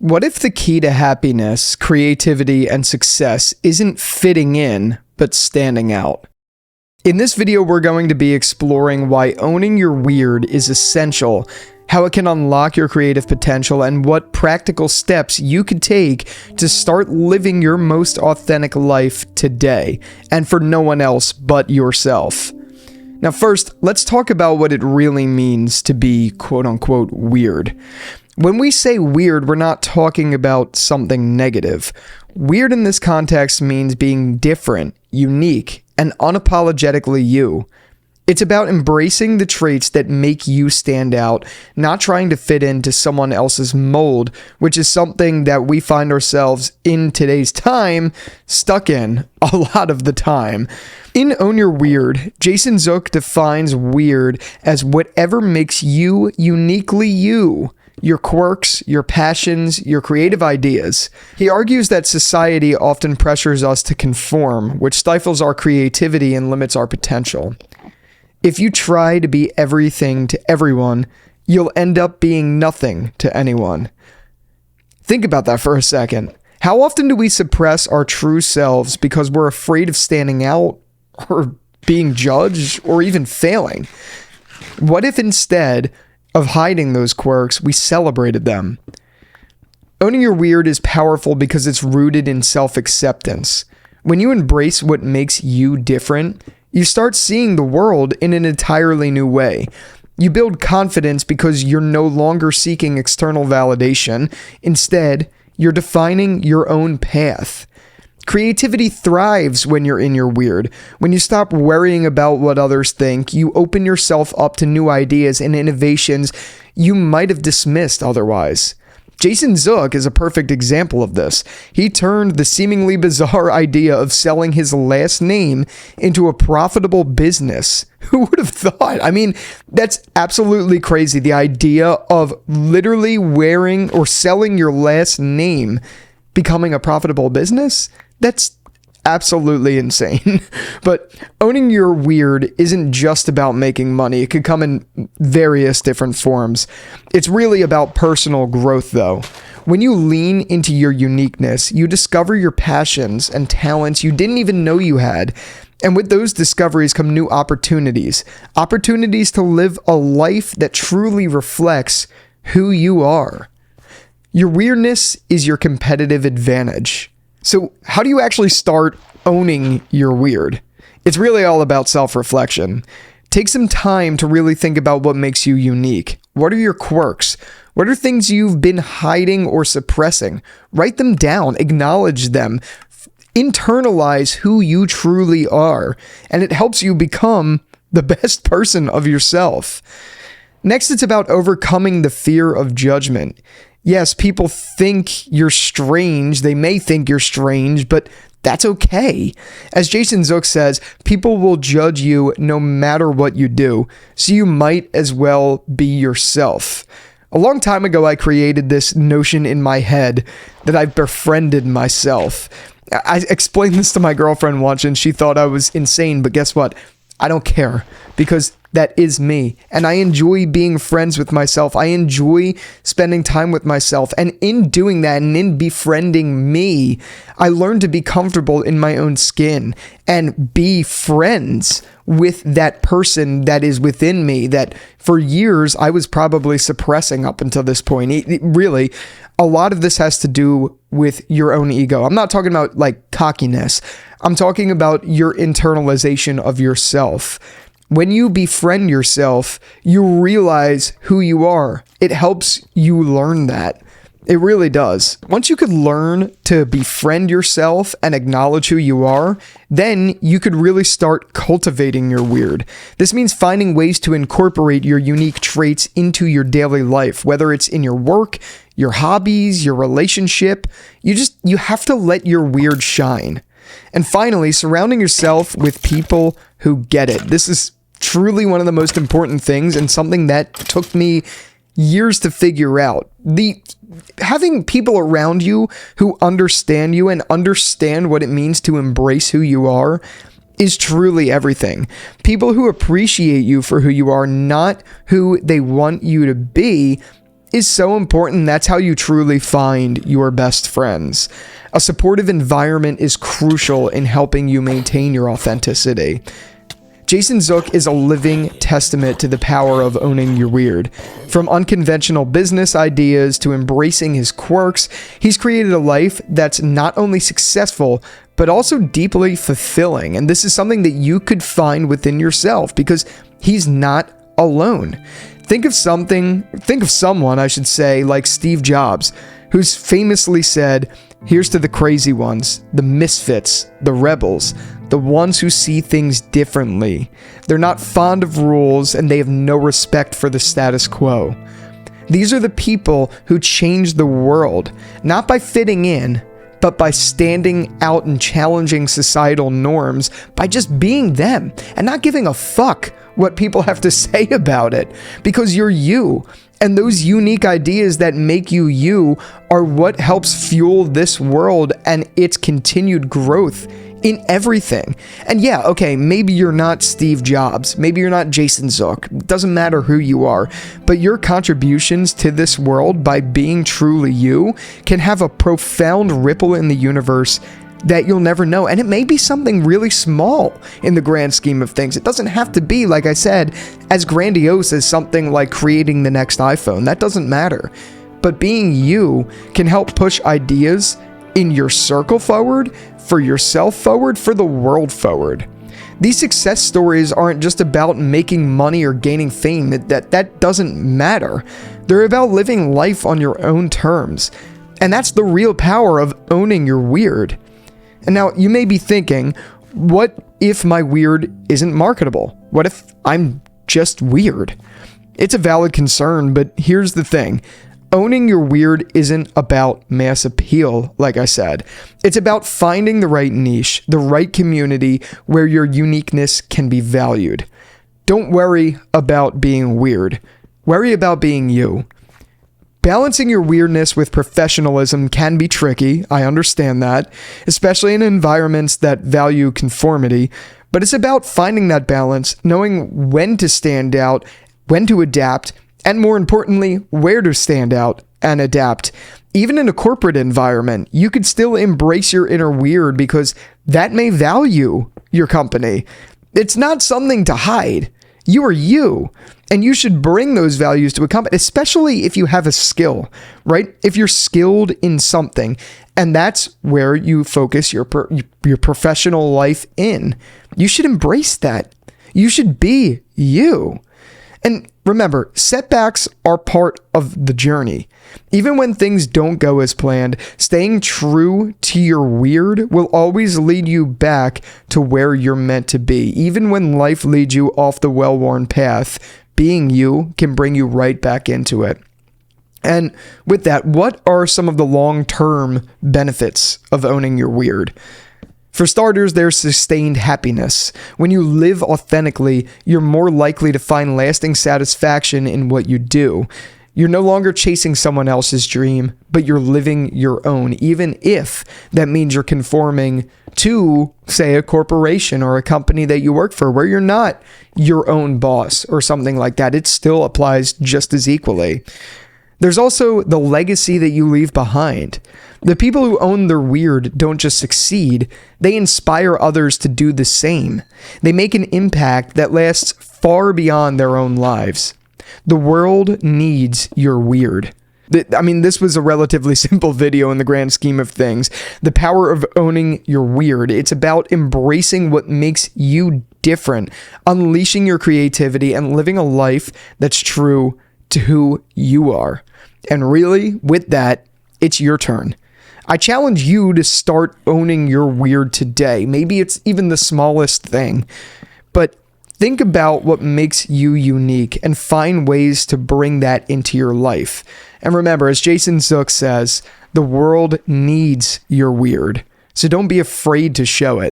What if the key to happiness, creativity, and success isn't fitting in, but standing out? In this video, we're going to be exploring why owning your weird is essential, how it can unlock your creative potential, and what practical steps you could take to start living your most authentic life today, and for no one else but yourself. Now first, let's talk about what it really means to be quote-unquote weird. When we say weird, we're not talking about something negative. Weird in this context means being different, unique, and unapologetically you. It's about embracing the traits that make you stand out, not trying to fit into someone else's mold, which is something that we find ourselves in today's time stuck in a lot of the time. In Own Your Weird, Jason Zook defines weird as whatever makes you uniquely you. Your quirks, your passions, your creative ideas. He argues that society often pressures us to conform, which stifles our creativity and limits our potential. If you try to be everything to everyone, you'll end up being nothing to anyone. Think about that for a second. How often do we suppress our true selves because we're afraid of standing out, or being judged, or even failing? What if instead of hiding those quirks, we celebrated them? Owning your weird is powerful because it's rooted in self-acceptance. When you embrace what makes you different, you start seeing the world in an entirely new way. You build confidence because you're no longer seeking external validation. Instead, you're defining your own path. Creativity thrives when you're in your weird. When you stop worrying about what others think, you open yourself up to new ideas and innovations you might have dismissed otherwise. Jason Zook is a perfect example of this. He turned the seemingly bizarre idea of selling his last name into a profitable business. Who would have thought? I mean, that's absolutely crazy. The idea of literally wearing or selling your last name becoming a profitable business? That's absolutely insane. But owning your weird isn't just about making money. It could come in various different forms. It's really about personal growth, though. When you lean into your uniqueness, you discover your passions and talents you didn't even know you had. And with those discoveries come new opportunities. Opportunities to live a life that truly reflects who you are. Your weirdness is your competitive advantage. So how do you actually start owning your weird? It's really all about self-reflection. Take some time to really think about what makes you unique. What are your quirks? What are things you've been hiding or suppressing? Write them down, acknowledge them, internalize who you truly are, and it helps you become the best person of yourself. Next, it's about overcoming the fear of judgment. Yes, people think you're strange. They may think you're strange, but that's okay. As Jason Zook says, people will judge you no matter what you do, so you might as well be yourself. A long time ago, I created this notion in my head that I've befriended myself. I explained this to my girlfriend once, and she thought I was insane, but guess what? I don't care, because that is me, and I enjoy being friends with myself. I enjoy spending time with myself, and in doing that and in befriending me, I learned to be comfortable in my own skin and be friends with that person that is within me that for years I was probably suppressing up until this point. Really, a lot of this has to do with your own ego. I'm not talking about like cockiness. I'm talking about your internalization of yourself. When you befriend yourself, you realize who you are. It helps you learn that. It really does. Once you could learn to befriend yourself and acknowledge who you are, then you could really start cultivating your weird. This means finding ways to incorporate your unique traits into your daily life, whether it's in your work, your hobbies, your relationship. You have to let your weird shine. And finally, surrounding yourself with people who get it. This is truly one of the most important things, and something that took me years to figure out. Having people around you who understand you and understand what it means to embrace who you are is truly everything. People who appreciate you for who you are, not who they want you to be, is so important. That's how you truly find your best friends. A supportive environment is crucial in helping you maintain your authenticity. Jason Zook is a living testament to the power of owning your weird. From unconventional business ideas to embracing his quirks, he's created a life that's not only successful, but also deeply fulfilling. And this is something that you could find within yourself because he's not alone. Think of someone, I should say, like Steve Jobs, who's famously said, "Here's to the crazy ones, the misfits, the rebels, the ones who see things differently. They're not fond of rules and they have no respect for the status quo." These are the people who change the world, not by fitting in, but by standing out and challenging societal norms, by just being them and not giving a fuck what people have to say about it, because you're you. And those unique ideas that make you you are what helps fuel this world and its continued growth in everything. And yeah, okay, maybe you're not Steve Jobs, maybe you're not Jason Zook, it doesn't matter who you are, but your contributions to this world by being truly you can have a profound ripple in the universe that you'll never know. And it may be something really small in the grand scheme of things. It doesn't have to be, like I said, as grandiose as something like creating the next iPhone. That doesn't matter. But being you can help push ideas in your circle forward, for yourself forward, for the world forward. These success stories aren't just about making money or gaining fame. That doesn't matter. They're about living life on your own terms. And that's the real power of owning your weird. And now you may be thinking, what if my weird isn't marketable? What if I'm just weird? It's a valid concern, but here's the thing. Owning your weird isn't about mass appeal, like I said. It's about finding the right niche, the right community where your uniqueness can be valued. Don't worry about being weird. Worry about being you. Balancing your weirdness with professionalism can be tricky, I understand that, especially in environments that value conformity, but it's about finding that balance, knowing when to stand out, when to adapt, and more importantly, where to stand out and adapt. Even in a corporate environment, you could still embrace your inner weird because that may value your company. It's not something to hide. You are you, and you should bring those values to a company, especially if you have a skill, right? If you're skilled in something, and that's where you focus your professional life in. You should embrace that. You should be you. And remember, setbacks are part of the journey. Even when things don't go as planned, staying true to your weird will always lead you back to where you're meant to be. Even when life leads you off the well-worn path, being you can bring you right back into it. And with that, what are some of the long-term benefits of owning your weird? For starters, there's sustained happiness. When you live authentically, you're more likely to find lasting satisfaction in what you do. You're no longer chasing someone else's dream, but you're living your own, even if that means you're conforming to, say, a corporation or a company that you work for where you're not your own boss or something like that. It still applies just as equally. There's also the legacy that you leave behind. The people who own their weird don't just succeed, they inspire others to do the same. They make an impact that lasts far beyond their own lives. The world needs your weird. I mean, this was a relatively simple video in the grand scheme of things. The power of owning your weird. It's about embracing what makes you different, unleashing your creativity, and living a life that's true to who you are. And really, with that, it's your turn. I challenge you to start owning your weird today. Maybe it's even the smallest thing, but think about what makes you unique and find ways to bring that into your life. And remember, as Jason Zook says, the world needs your weird. So don't be afraid to show it.